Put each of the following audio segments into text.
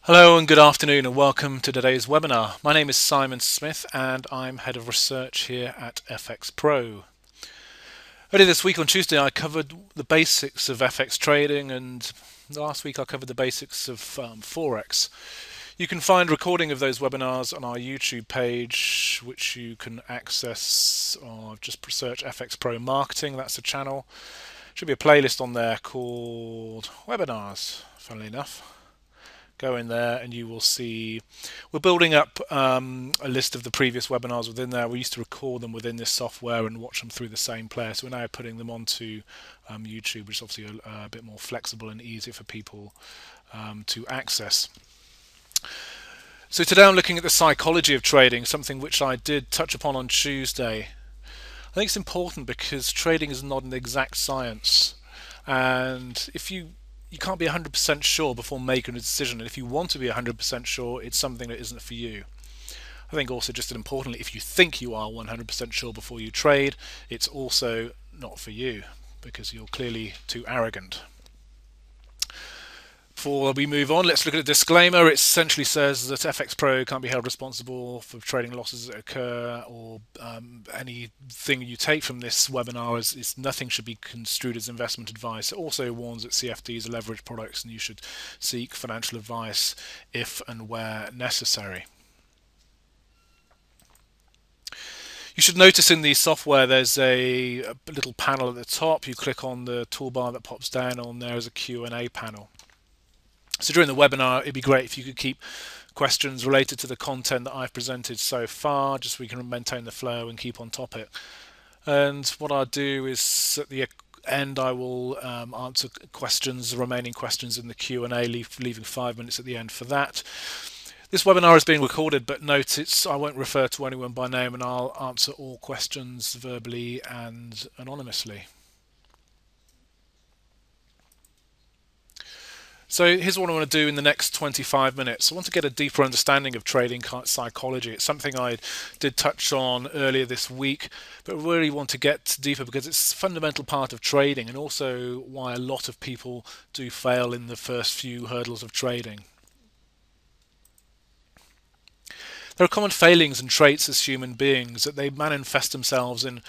Hello and good afternoon and welcome to today's webinar. My name is Simon Smith and I'm Head of Research here at FxPro. Earlier this week on Tuesday I covered the basics of FX trading, and last week I covered the basics of Forex. You can find a recording of those webinars on our YouTube page, which you can access or just search FxPro Marketing. That's the channel. Should be a playlist on there called Webinars, funnily enough. Go in there and you will see we're building up a list of the previous webinars within there. We used to record them within this software and watch them through the same player, so we're now putting them onto YouTube, which is obviously a bit more flexible and easier for people to access. So today I'm looking at the psychology of trading, something which I did touch upon on Tuesday. I think it's important because trading is not an exact science, and if you can't be 100% sure before making a decision, and if you want to be 100% sure, it's something that isn't for you. I think also, just as importantly, if you think you are 100% sure before you trade, it's also not for you because you're clearly too arrogant. Before we move on, let's look at a disclaimer. It essentially says that FxPro can't be held responsible for trading losses that occur, or anything you take from this webinar is nothing should be construed as investment advice. It also warns that CFDs are leveraged products and you should seek financial advice if and where necessary. You should notice in the software there's a little panel at the top. You click on the toolbar that pops down on there as a Q&A panel. So during the webinar, it'd be great if you could keep questions related to the content that I've presented so far, just so we can maintain the flow and keep on top it. And what I'll do is at the end I will answer questions, the remaining questions in the Q&A, leaving 5 minutes at the end for that. This webinar is being recorded, but note I won't refer to anyone by name, and I'll answer all questions verbally and anonymously. So here's what I want to do in the next 25 minutes. I want to get a deeper understanding of trading psychology. It's something I did touch on earlier this week, but really want to get deeper because it's a fundamental part of trading, and also why a lot of people do fail in the first few hurdles of trading. There are common failings and traits as human beings that they manifest themselves in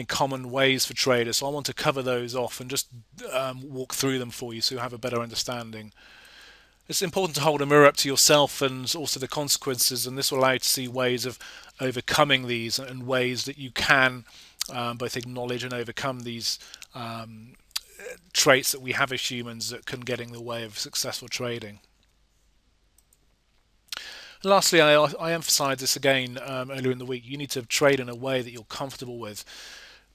common ways for traders. So I want to cover those off and just walk through them for you so you have a better understanding. It's important to hold a mirror up to yourself and also the consequences, and this will allow you to see ways of overcoming these and ways that you can both acknowledge and overcome these traits that we have as humans that can get in the way of successful trading. Lastly, I emphasised this again earlier in the week. You need to trade in a way that you're comfortable with,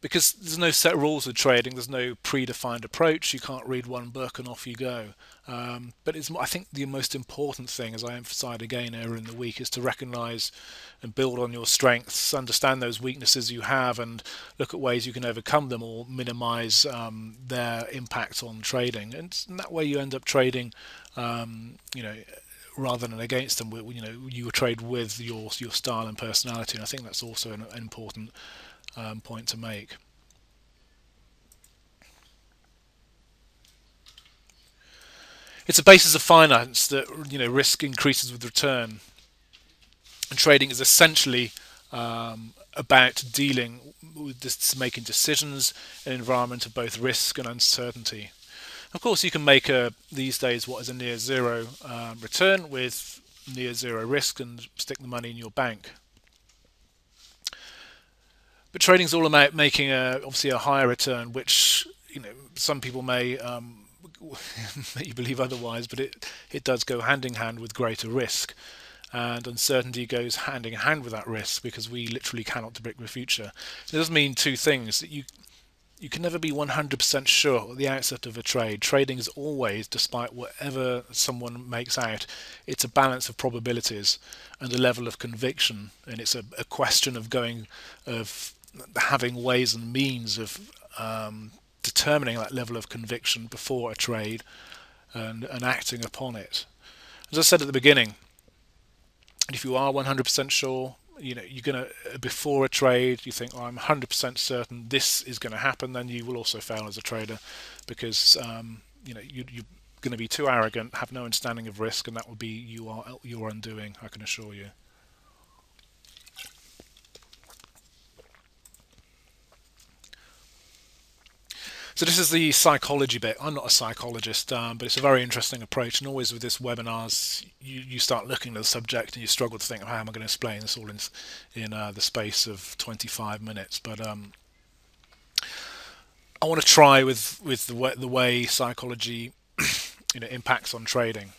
because there's no set rules with trading. There's no predefined approach. You can't read one book and off you go. But I think the most important thing, as I emphasised again earlier in the week, is to recognise and build on your strengths, understand those weaknesses you have, and look at ways you can overcome them or minimise their impact on trading. And that way, you end up trading, rather than against them. You trade with your style and personality, and I think that's also an important point to make. It's a basis of finance that risk increases with return, and trading is essentially about dealing with this, making decisions in an environment of both risk and uncertainty. Of course, you can make these days what is a near zero return with near zero risk and stick the money in your bank. But trading is all about making obviously a higher return, which some people may make you believe otherwise, but it does go hand in hand with greater risk, and uncertainty goes hand in hand with that risk because we literally cannot predict the future. It does mean two things: that you can never be 100% sure at the outset of a trade. Trading is always, despite whatever someone makes out, it's a balance of probabilities and a level of conviction, and it's a question of having ways and means of determining that level of conviction before a trade and acting upon it. As I said at the beginning, if you are 100% sure, you're going to, before a trade, you think, I'm 100% certain this is going to happen, then you will also fail as a trader because you going to be too arrogant, have no understanding of risk, and that will be your undoing, I can assure you. So this is the psychology bit. I'm not a psychologist, but it's a very interesting approach. And always with this webinars, you start looking at the subject and you struggle to think, how am I going to explain this all in the space of 25 minutes? But I want to try with the way psychology impacts on trading.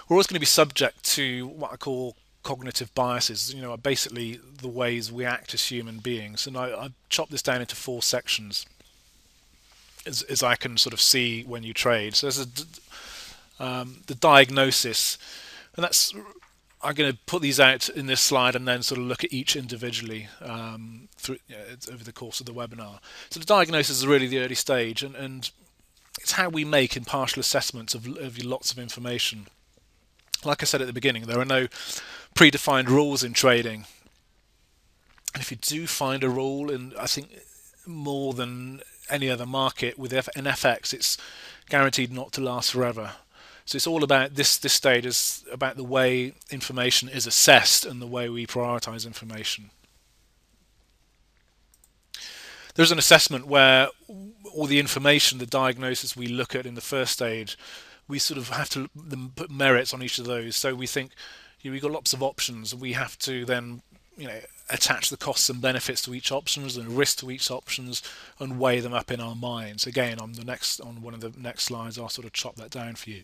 We're always going to be subject to what I call cognitive biases, basically the ways we act as human beings. And I chopped this down into 4 sections. As I can sort of see when you trade. So there's the diagnosis, and that's, I'm going to put these out in this slide and then sort of look at each individually over the course of the webinar. So the diagnosis is really the early stage, and it's how we make impartial assessments of lots of information. Like I said at the beginning, there are no predefined rules in trading, and if you do find a rule, and I think more than any other market with an FX, it's guaranteed not to last forever. So it's all about this stage is about the way information is assessed and the way we prioritize information. There's an assessment where all the information, the diagnosis we look at in the first stage, we sort of have to put merits on each of those. So we think we've got lots of options, and we have to then attach the costs and benefits to each options and risk to each options and weigh them up in our minds. Again, on one of the next slides, I'll sort of chop that down for you.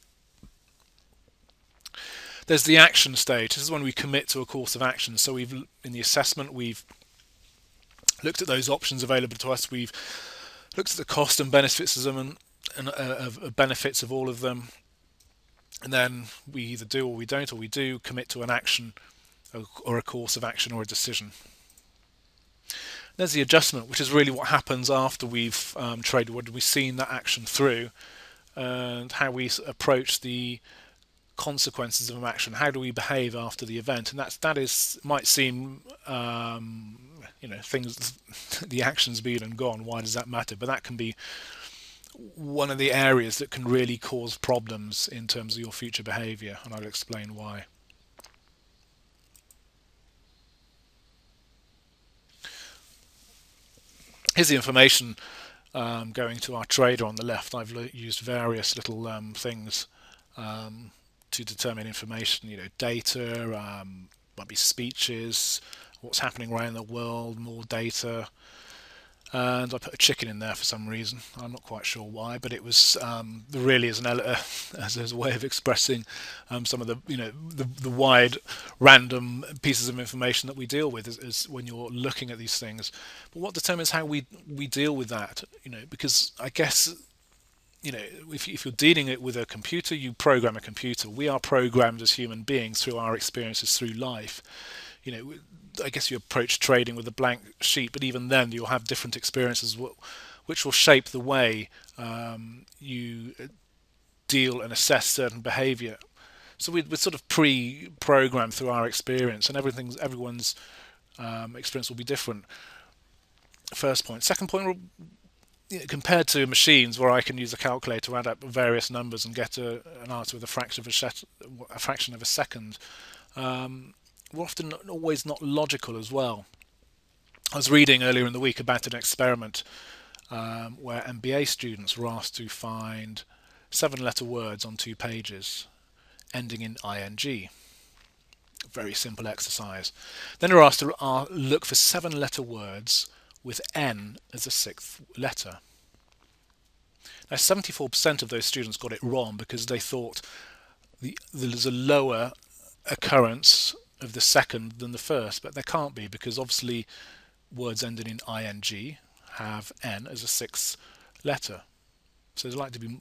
There's the action stage. This is when we commit to a course of action. So in the assessment, we've looked at those options available to us. We've looked at the cost and benefits of them and benefits of all of them. And then we either do or we don't, or we do commit to an action or a course of action or a decision. There's the adjustment, which is really what happens after we've traded. What we've seen that action through, and how we approach the consequences of an action. How do we behave after the event? And that might seem things, the action's been and gone. Why does that matter? But that can be one of the areas that can really cause problems in terms of your future behavior, and I'll explain why. Here's the information going to our trader on the left. I've used various little things to determine information, data, might be speeches, what's happening around the world, more data. And I put a chicken in there for some reason. I'm not quite sure why, but it was really as a way of expressing some of the wide random pieces of information that we deal with is when you're looking at these things. But what determines how we deal with that? Because I guess if you're dealing it with a computer, you program a computer. We are programmed as human beings through our experiences through life. I guess you approach trading with a blank sheet, but even then you'll have different experiences which will shape the way you deal and assess certain behavior. So we're sort of pre-programmed through our experience, and everyone's experience will be different. First point. Second point, compared to machines where I can use a calculator to add up various numbers and get an answer with a fraction of a second, we're often always not logical as well. I was reading earlier in the week about an experiment where MBA students were asked to find 7-letter words on 2 pages ending in ing. Very simple exercise. Then they were asked to look for 7-letter words with N as a 6th letter. Now 74% of those students got it wrong because they thought there's a lower occurrence of the second than the first, but there can't be, because obviously words ending in ing have N as a 6th letter. So there's likely to be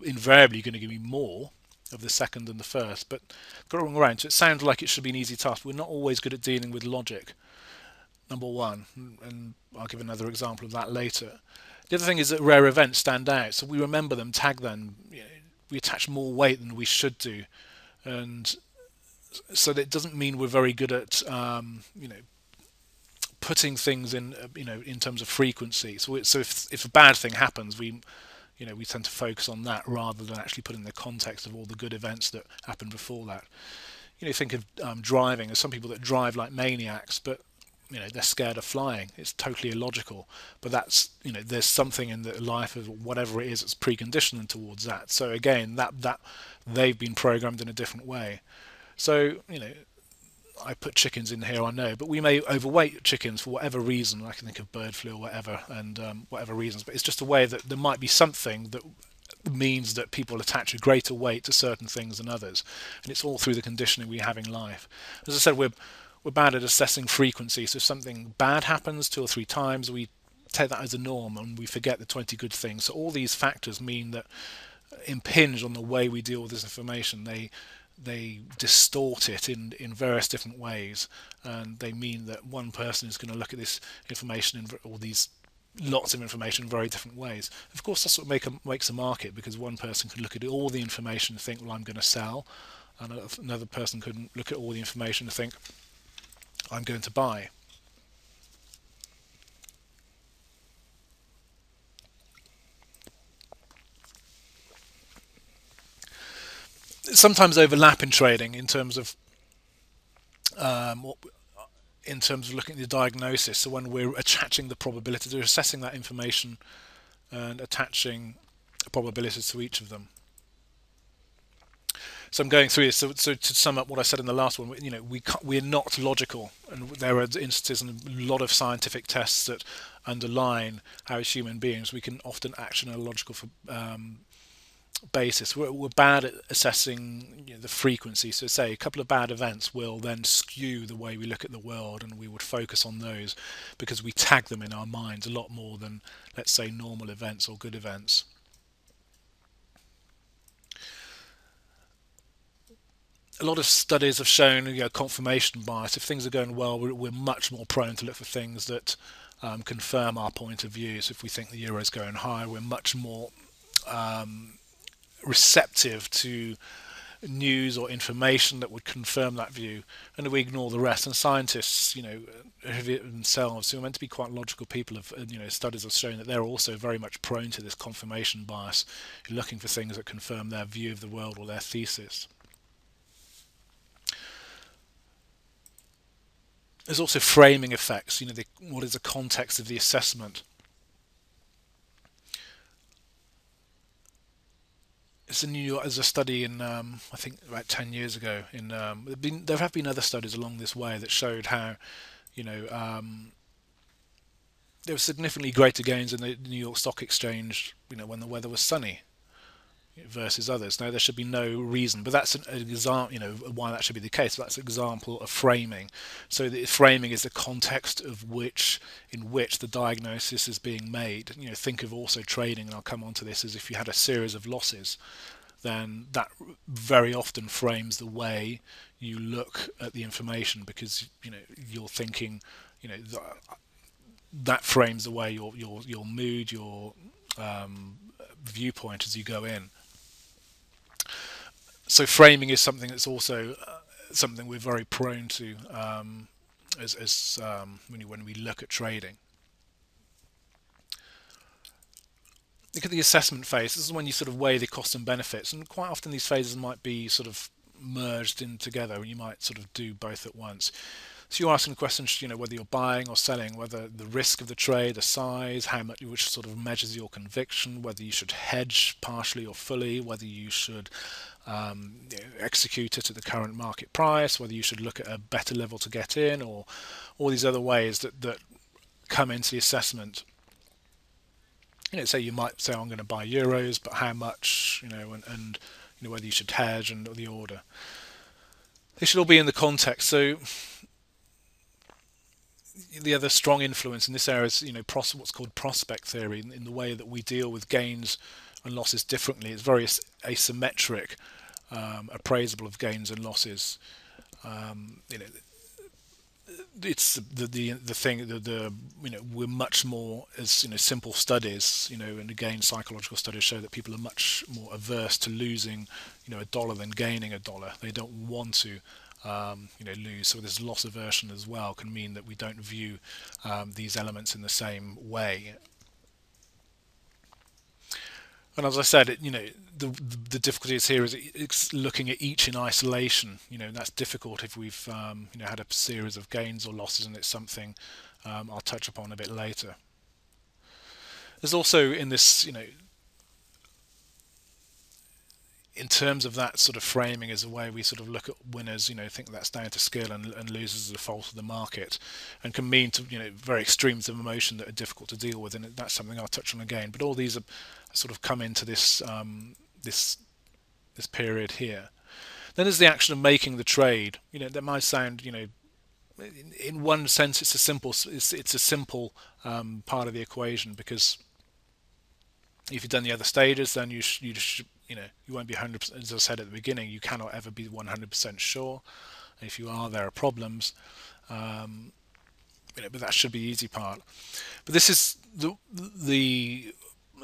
invariably going to give me more of the second than the first, but got it wrong around. So it sounds like it should be an easy task. We're not always good at dealing with logic, number one, and I'll give another example of that later. The other thing is that rare events stand out, so we remember them, tag them. We attach more weight than we should do, and so that doesn't mean we're very good at putting things in in terms of frequency. So if a bad thing happens, we we tend to focus on that rather than actually put in the context of all the good events that happened before that. Think of driving. There's some people that drive like maniacs, but they're scared of flying. It's totally illogical. But that's there's something in the life of whatever it is that's preconditioned them towards that. So again, that they've been programmed in a different way. So I put chickens in here, I know, but we may overweight chickens for whatever reason. I can think of bird flu or whatever, and whatever reasons. But it's just a way that there might be something that means that people attach a greater weight to certain things than others, and it's all through the conditioning we have in life. As I said, we're bad at assessing frequency. So if something bad happens 2 or 3 times, we take that as a norm and we forget the 20 good things. So all these factors mean that impinge on the way we deal with this information. They distort it in various different ways, and they mean that one person is going to look at this information in all these lots of information in very different ways. Of course, that's what makes a market, because one person can look at all the information and think, well, I'm going to sell, and another person could look at all the information and think, I'm going to buy. Sometimes overlap in trading in terms of looking at the diagnosis. So when we're attaching the probabilities, we're assessing that information and attaching probabilities to each of them. So I'm going through this. So to sum up what I said in the last one, we're not logical, and there are instances and a lot of scientific tests that underline how, as human beings, we can often act on a logical basis. We're bad at assessing the frequency. So say a couple of bad events will then skew the way we look at the world, and we would focus on those because we tag them in our minds a lot more than, let's say, normal events or good events. A lot of studies have shown confirmation bias. If things are going well, we're much more prone to look for things that confirm our point of view. So if we think the euro is going high, we're much more receptive to news or information that would confirm that view, and we ignore the rest. And scientists, themselves, who are meant to be quite logical people, have studies have shown that they're also very much prone to this confirmation bias, looking for things that confirm their view of the world or their thesis. There's also framing effects. What is the context of the assessment? It's in New York. There's a study in I think about 10 years ago. There have been other studies along this way that showed how there were significantly greater gains in the New York Stock Exchange when the weather was sunny versus others. Now, there should be no reason, but that's an example, why that should be the case. That's an example of framing. So the framing is the context in which the diagnosis is being made. Think of also trading, and I'll come on to this, as if you had a series of losses, then that very often frames the way you look at the information, because you're thinking, that frames the way your mood, your viewpoint as you go in. So framing is something that's also something we're very prone to when we look at trading. Look at the assessment phase. This is when you sort of weigh the costs and benefits, and quite often these phases might be sort of merged in together, and you might sort of do both at once. So you're asking questions, whether you're buying or selling, whether the risk of the trade, the size, how much, which sort of measures your conviction, whether you should hedge partially or fully, whether you should execute it at the current market price, whether you should look at a better level to get in, or all these other ways that come into the assessment. Say you might say, I'm going to buy euros, but how much, and whether you should hedge and the order. They should all be in the context. So the other strong influence in this area is what's called prospect theory, in the way that we deal with gains and losses differently. It's very asymmetric appraisal of gains and losses. It's the thing we're much more, as simple studies, and again psychological studies show that people are much more averse to losing a dollar than gaining a dollar. They don't want to lose. So this loss aversion as well can mean that we don't view these elements in the same way. And as I said, the difficulty is here is it's looking at each in isolation. That's difficult if we've had a series of gains or losses, and it's something I'll touch upon a bit later. There's also in this, in terms of that sort of framing as a way we sort of look at winners, think that's down to skill, and losers are the fault of the market, and can mean to very extremes of emotion that are difficult to deal with, and that's something I'll touch on again. But all these are sort of come into this this period here. Then there's the action of making the trade. That might sound in one sense it's a simple part of the equation, because if you've done the other stages, then you won't be 100%. As I said at the beginning, you cannot ever be 100% sure. If you are, there are problems. But that should be the easy part. But this is the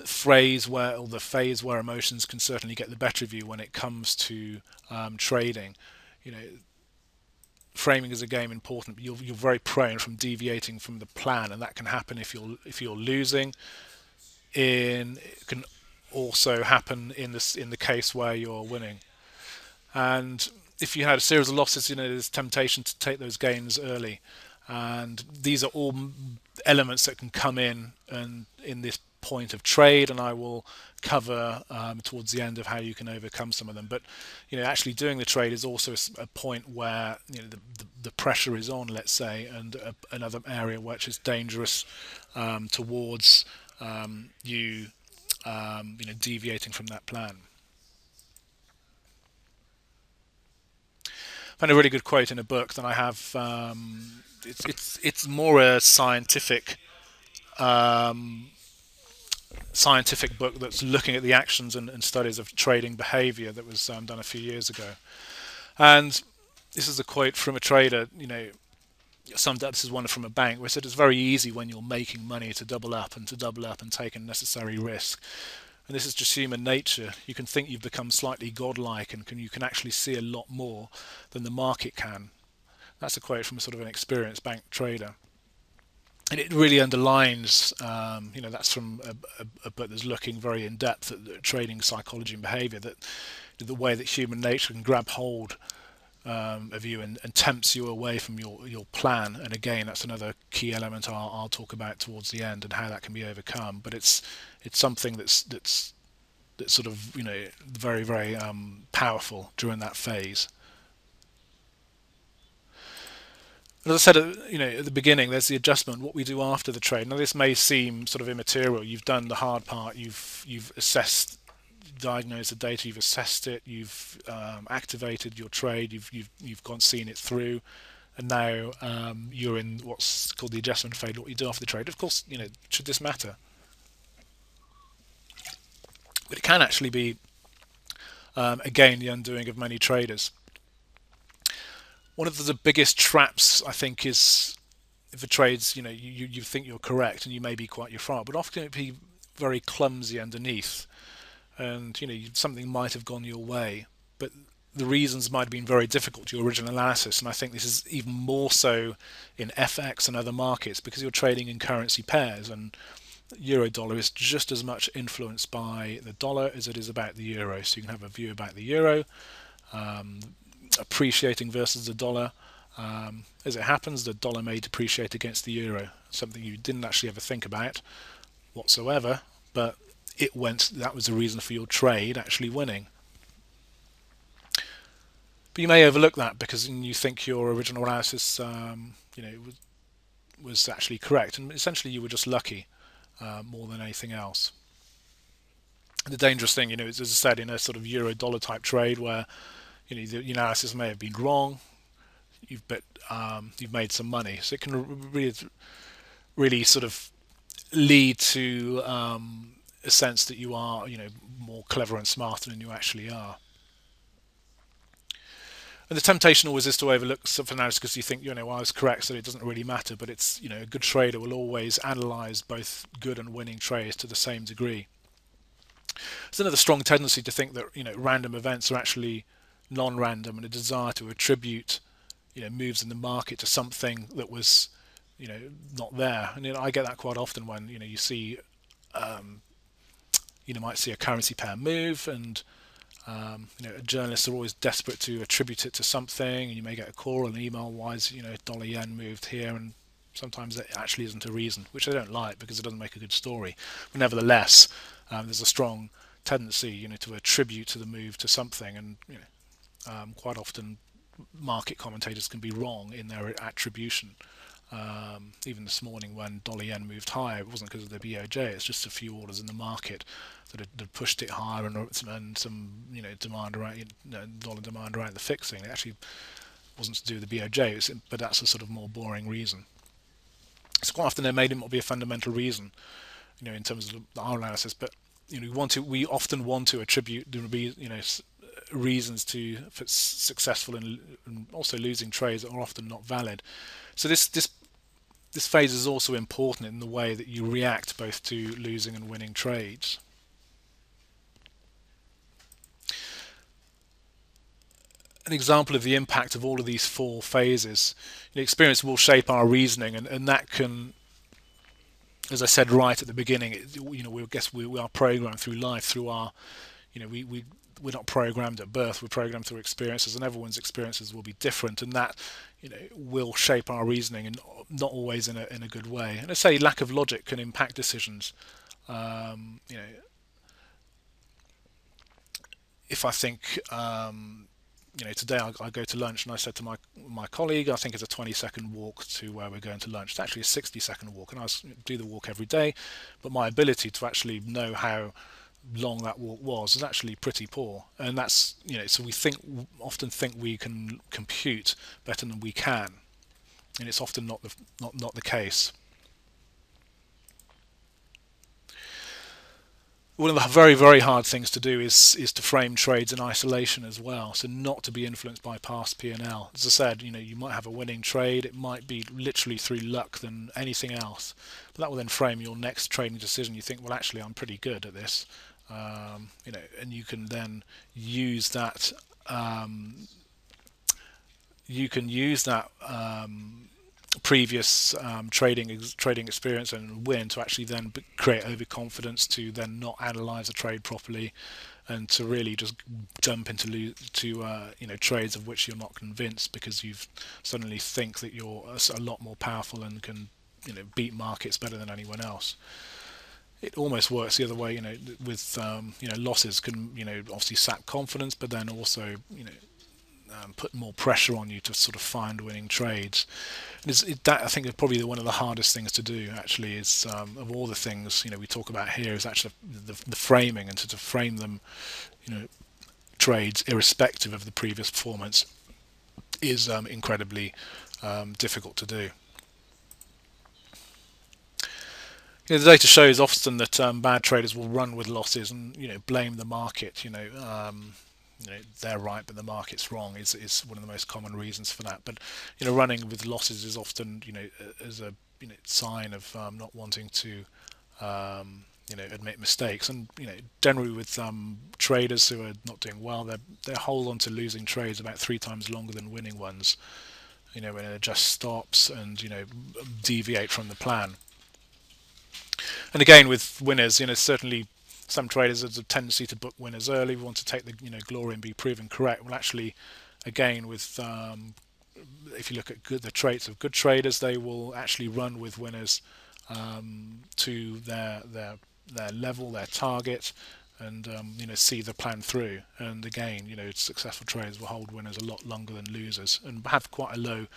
phrase where, or the phase where emotions can certainly get the better of you when it comes to trading. You know, Framing is a game important, but you're very prone from deviating from the plan, and that can happen if you're losing. It can also happen in the case where you're winning. And if you had a series of losses, there's temptation to take those gains early. And these are all elements that can come and in this point of trade, and I will cover towards the end of how you can overcome some of them. But actually doing the trade is also a point where the pressure is on, let's say, and another area which is dangerous towards you deviating from that plan. I found a really good quote in a book that I have. It's more a scientific book that's looking at the actions and studies of trading behavior that was done a few years ago. And this is a quote from a trader. This is one from a bank, where said it's very easy when you're making money to double up and take unnecessary risk. And this is just human nature. You can think you've become slightly godlike, and you can actually see a lot more than the market can. That's a quote from a sort of an experienced bank trader. And it really underlines, that's from a book that's looking very in depth at trading psychology and behavior, that the way that human nature can grab hold of you and tempts you away from your plan. And again, that's another key element I'll talk about towards the end, and how that can be overcome. But it's something that's sort of very, very powerful during that phase. As I said, at the beginning, there's the adjustment, what we do after the trade. Now, this may seem sort of immaterial. You've done the hard part. You've assessed, diagnosed the data. You've assessed it. You've activated your trade. You've seen it through, and now you're in what's called the adjustment phase. What you do after the trade, of course, should this matter? But it can actually be, again, the undoing of many traders. One of the biggest traps, I think, is if a trade's, you think you're correct, and you may be quite your fault, but often it be very clumsy underneath, and something might have gone your way, but the reasons might have been very difficult to your original analysis. And I think this is even more so in FX and other markets, because you're trading in currency pairs, and euro dollar is just as much influenced by the dollar as it is about the euro. So you can have a view about the euro appreciating versus the dollar. As it happens, the dollar may depreciate against the euro, something you didn't actually ever think about whatsoever, but it went. That was the reason for your trade actually winning. But you may overlook that because you think your original analysis, was actually correct, and essentially you were just lucky more than anything else. The dangerous thing, is, as I said, in a sort of euro-dollar type trade where the analysis may have been wrong, you've made some money, so it can really sort of lead to a sense that you are more clever and smarter than you actually are. And the temptation always is to overlook something analysis because you think I was correct, so it doesn't really matter. But it's a good trader will always analyze both good and winning trades to the same degree. There's another strong tendency to think that random events are actually non-random, and a desire to attribute moves in the market to something that was not there. And I get that quite often when you see you might see a currency pair move, and journalists are always desperate to attribute it to something, and you may get a call or an email, why is dollar yen moved here, and sometimes it actually isn't a reason, which I don't like because it doesn't make a good story. But nevertheless, there's a strong tendency to attribute to the move to something, and quite often market commentators can be wrong in their attribution. Even this morning when dollar yen moved higher, it wasn't because of the BOJ, it's just a few orders in the market that had pushed it higher, and some demand around dollar demand around the fixing. It actually wasn't to do with the BOJ, but that's a sort of more boring reason. So quite often there may not be a fundamental reason, in terms of our analysis, but we often want to attribute reasons to for successful and also losing trades that are often not valid. So this phase is also important in the way that you react both to losing and winning trades. An example of the impact of all of these four phases, experience will shape our reasoning, and that can, as I said right at the beginning, we are programmed through life, through our, we're not programmed at birth, we're programmed through experiences, and everyone's experiences will be different, and that will shape our reasoning, and not always in a good way. And I say lack of logic can impact decisions. If I think today I go to lunch and I said to my colleague, I think it's a 20-second walk to where we're going to lunch. It's actually a 60-second walk, and I do the walk every day, but my ability to actually know how long that walk was is actually pretty poor. And that's so we often think we can compute better than we can, and it's often not the case. One of the very, very hard things to do is to frame trades in isolation as well, so not to be influenced by past P&L. As I said, you might have a winning trade, it might be literally through luck than anything else, but that will then frame your next trading decision. You think, well, actually I'm pretty good at this, and you can then use that previous trading experience and win to actually then create overconfidence, to then not analyze a trade properly, and to really just jump into trades of which you're not convinced, because you suddenly think that you're a lot more powerful and can beat markets better than anyone else. It almost works the other way, with losses can obviously sap confidence, but then also put more pressure on you to sort of find winning trades. That I think is probably one of the hardest things to do. Actually, is of all the things we talk about here, is actually the framing, and to frame them, trades irrespective of the previous performance, is incredibly difficult to do. The data shows often that bad traders will run with losses and blame the market. They're right but the market's wrong is one of the most common reasons for that. But running with losses is often as a sign of not wanting to admit mistakes. And generally with traders who are not doing well, they hold on to losing trades about 3 times longer than winning ones. When it adjust stops and deviate from the plan. And again, with winners, certainly some traders have a tendency to book winners early. We want to take the glory and be proven correct. Well, actually, again, with if you look at the traits of good traders, they will actually run with winners to their level, their target, and see the plan through. And again, successful traders will hold winners a lot longer than losers, and have quite a low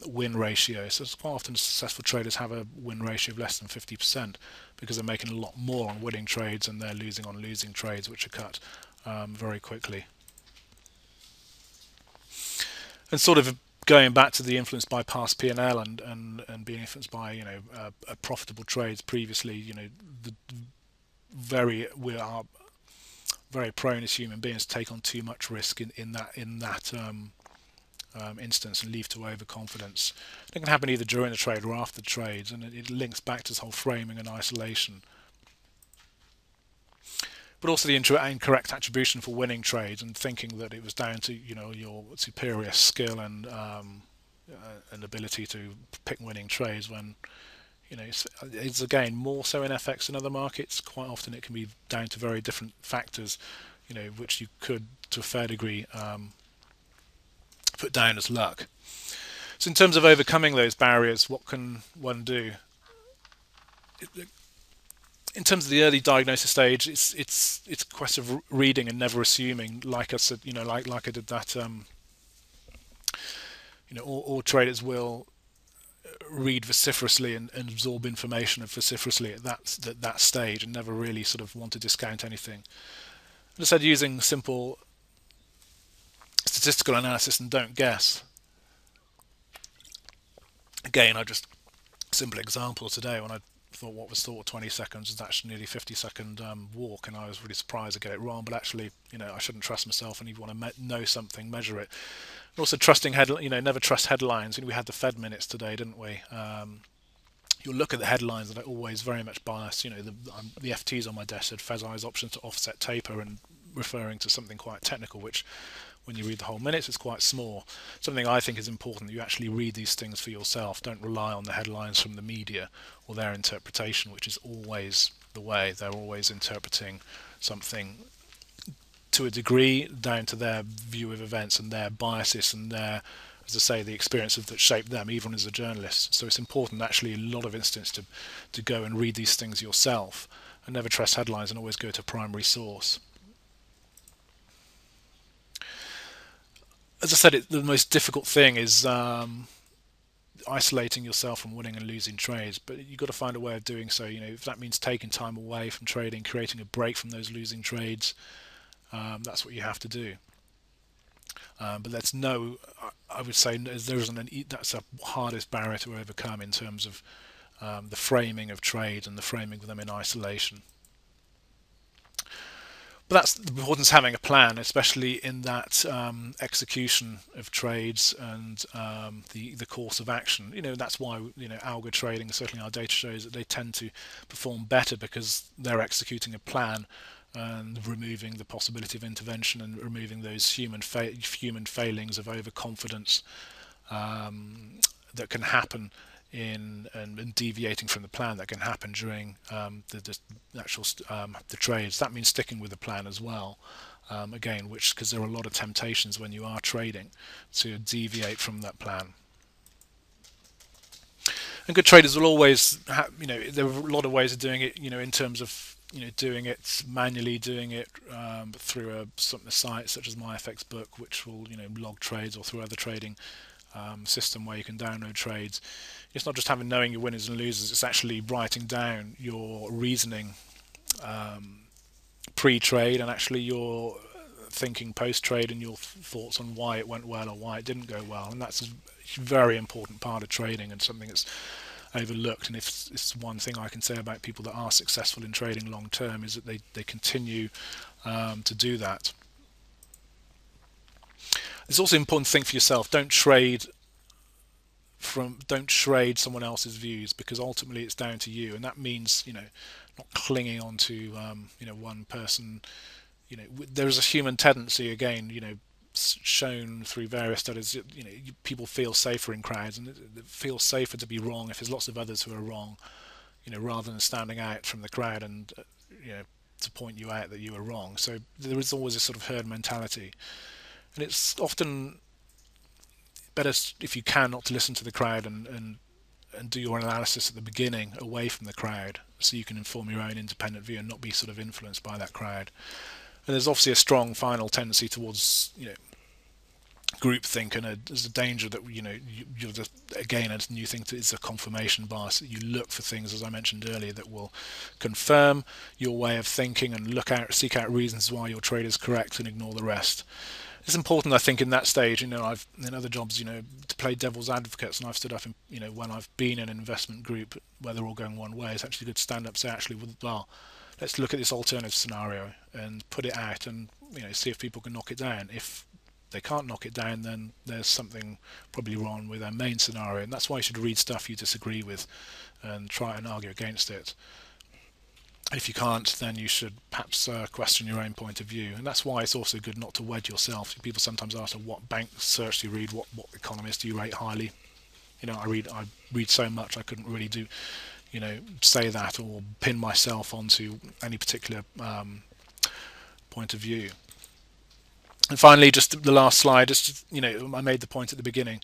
win ratio. So quite often successful traders have a win ratio of less than 50%, because they're making a lot more on winning trades and they're losing on losing trades, which are cut very quickly. And sort of going back to the influence by past P&L and being influenced by profitable trades previously, we are very prone as human beings to take on too much risk in that instance, and leave to overconfidence. It can happen either during the trade or after the trades, and it links back to this whole framing and isolation. But also the incorrect attribution for winning trades, and thinking that it was down to your superior skill and ability to pick winning trades, when It's again more so in FX than other markets. Quite often it can be down to very different factors, which you could, to a fair degree, put down as luck. So, in terms of overcoming those barriers, what can one do? In terms of the early diagnosis stage, it's a question of reading and never assuming. Like I said, like I did that. All traders will read vociferously and absorb information vociferously at that stage, and never really sort of want to discount anything. As I said, using simple statistical analysis and don't guess. Again, I just simple example today when I thought what was thought 20 seconds was actually nearly 50-second walk, and I was really surprised to get it wrong. But actually, I shouldn't trust myself, and if you want to know something, measure it. And also trusting never trust headlines. We had the Fed minutes today, didn't we? You'll look at the headlines that are always very much biased. The FTs on my desk said Fed's eyes options to offset taper, and referring to something quite technical, which when you read the whole minutes it's quite small. Something I think is important that you actually read these things for yourself. Don't rely on the headlines from the media or their interpretation, which is always the way. They're always interpreting something to a degree down to their view of events and their biases and their, as I say, the experiences that shape them, even as a journalist. So it's important, actually, in a lot of instances, to go and read these things yourself and never trust headlines, and always go to a primary source. As I said, the most difficult thing is isolating yourself from winning and losing trades, but you've got to find a way of doing so. If that means taking time away from trading, creating a break from those losing trades, that's what you have to do. But I would say there isn't that's the hardest barrier to overcome in terms of the framing of trade and the framing of them in isolation. But that's the importance of having a plan, especially in that execution of trades and the course of action. That's why algo trading, certainly our data shows that they tend to perform better, because they're executing a plan and removing the possibility of intervention and removing those human failings of overconfidence that can happen and deviating from the plan that can happen during the trades. That means sticking with the plan as well. Again, because there are a lot of temptations when you are trading to deviate from that plan. And good traders will always there are a lot of ways of doing it, in terms of doing it manually, doing it through a site such as MyFxBook, which will log trades, or through other trading system where you can download trades. It's not just knowing your winners and losers, it's actually writing down your reasoning pre-trade, and actually your thinking post-trade, and your thoughts on why it went well or why it didn't go well. And that's a very important part of trading, and something that's overlooked. And if it's one thing I can say about people that are successful in trading long term, is that they continue to do that. It's also an important thing for yourself. Don't trade someone else's views, because ultimately it's down to you, and that means not clinging on to one person. There is a human tendency, again, shown through various studies. People feel safer in crowds, and it feels safer to be wrong if there's lots of others who are wrong, rather than standing out from the crowd and to point you out that you were wrong. So there is always a sort of herd mentality, and it's often better, if you can, not to listen to the crowd and do your analysis at the beginning away from the crowd, so you can inform your own independent view and not be sort of influenced by that crowd. And there's obviously a strong final tendency towards groupthink, and there's a danger that you're just, again, a new thing is a confirmation bias. You look for things, as I mentioned earlier, that will confirm your way of thinking, and seek out reasons why your trade is correct, and ignore the rest. It's important, I think, in that stage. I've in other jobs, to play devil's advocates, and I've stood up when I've been in an investment group where they're all going one way. It's actually good to stand up and say, actually, well, let's look at this alternative scenario and put it out, and see if people can knock it down. If they can't knock it down, then there's something probably wrong with their main scenario, and that's why you should read stuff you disagree with and try and argue against it. If you can't, then you should perhaps question your own point of view, and that's why it's also good not to wed yourself. People sometimes ask, what bank search do you read, what economist do you rate highly? I read so much I couldn't really say that or pin myself onto any particular point of view. And finally, just the last slide, I made the point at the beginning,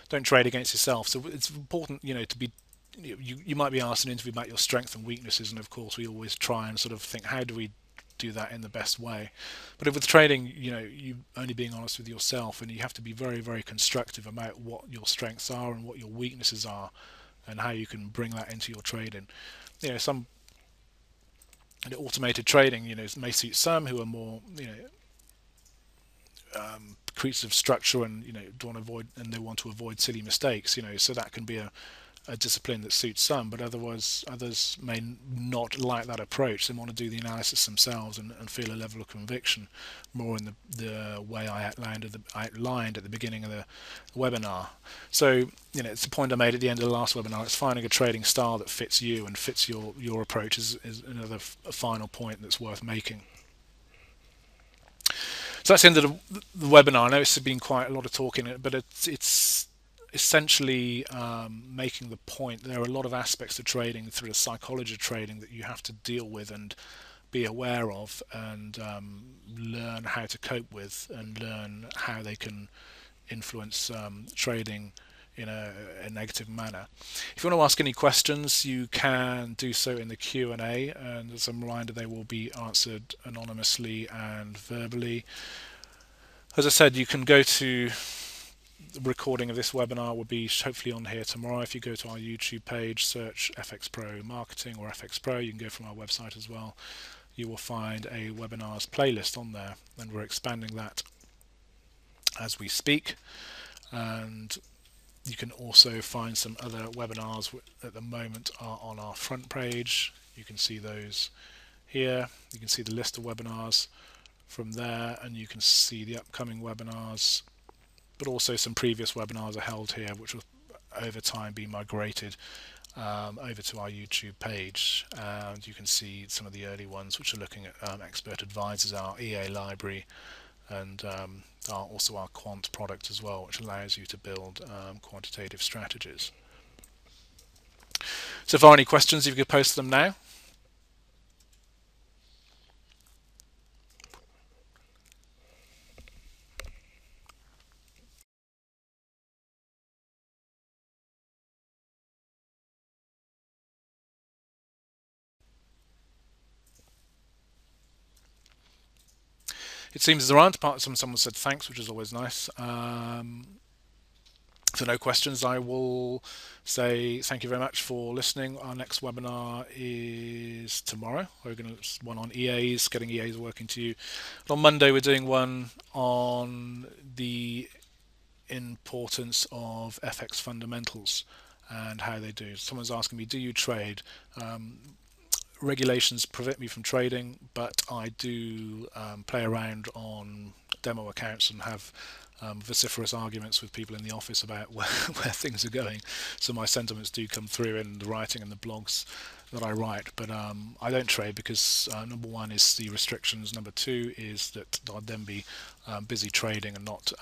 don't trade against yourself. So it's important, to be, you might be asked in an interview about your strengths and weaknesses, and of course we always try and sort of think, how do we do that in the best way? But with trading, you only being honest with yourself, and you have to be very, very constructive about what your strengths are and what your weaknesses are, and how you can bring that into your trading. Some automated trading, may suit some who are more, creatures of structure, and they want to avoid silly mistakes. So that can be a discipline that suits some, but others may not like that approach. They want to do the analysis themselves and feel a level of conviction more in the way I outlined at the beginning of the webinar. So it's the point I made at the end of the last webinar. It's finding a trading style that fits you and fits your approach is another final point that's worth making. So that's the end of the webinar. I know it's been quite a lot of talking, but it's essentially making the point there are a lot of aspects of trading through the psychology of trading that you have to deal with and be aware of, and learn how to cope with, and learn how they can influence trading in a negative manner. If you want to ask any questions, you can do so in the Q&A, and as a reminder, they will be answered anonymously and verbally. As I said, you can go to the recording of this webinar will be hopefully on here tomorrow. If you go to our YouTube page, search FxPro Marketing or FxPro, you can go from our website as well. You will find a webinars playlist on there, and we're expanding that as we speak. And you can also find some other webinars at the moment are on our front page. You can see those here. You can see the list of webinars from there, and you can see the upcoming webinars, but also some previous webinars are held here, which will over time be migrated over to our YouTube page. And you can see some of the early ones, which are looking at expert advisors, our EA library, and also our quant product as well, which allows you to build quantitative strategies. So if there are any questions, if you could post them now. It seems as there aren't. Apart from someone said thanks, which is always nice. So no questions, I will say thank you very much for listening. Our next webinar is tomorrow. We're going to one on EAs, getting EAs working to you. And on Monday we're doing one on the importance of FX fundamentals and how they do. Someone's asking me, do you trade? Regulations prevent me from trading, but I do play around on demo accounts and have vociferous arguments with people in the office about where things are going. So my sentiments do come through in the writing and the blogs that I write. But I don't trade because number one is the restrictions. Number two is that I'd then be busy trading and not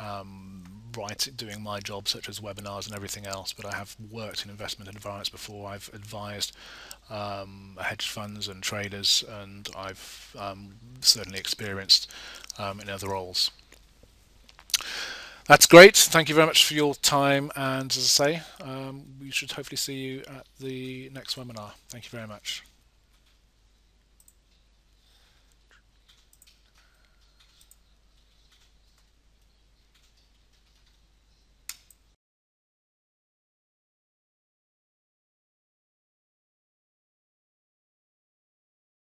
doing my job, such as webinars and everything else. But I have worked in investment environments before. I've advised hedge funds and traders, and I've certainly experienced in other roles. That's great. Thank you very much for your time, and as I say, we should hopefully see you at the next webinar. Thank you very much.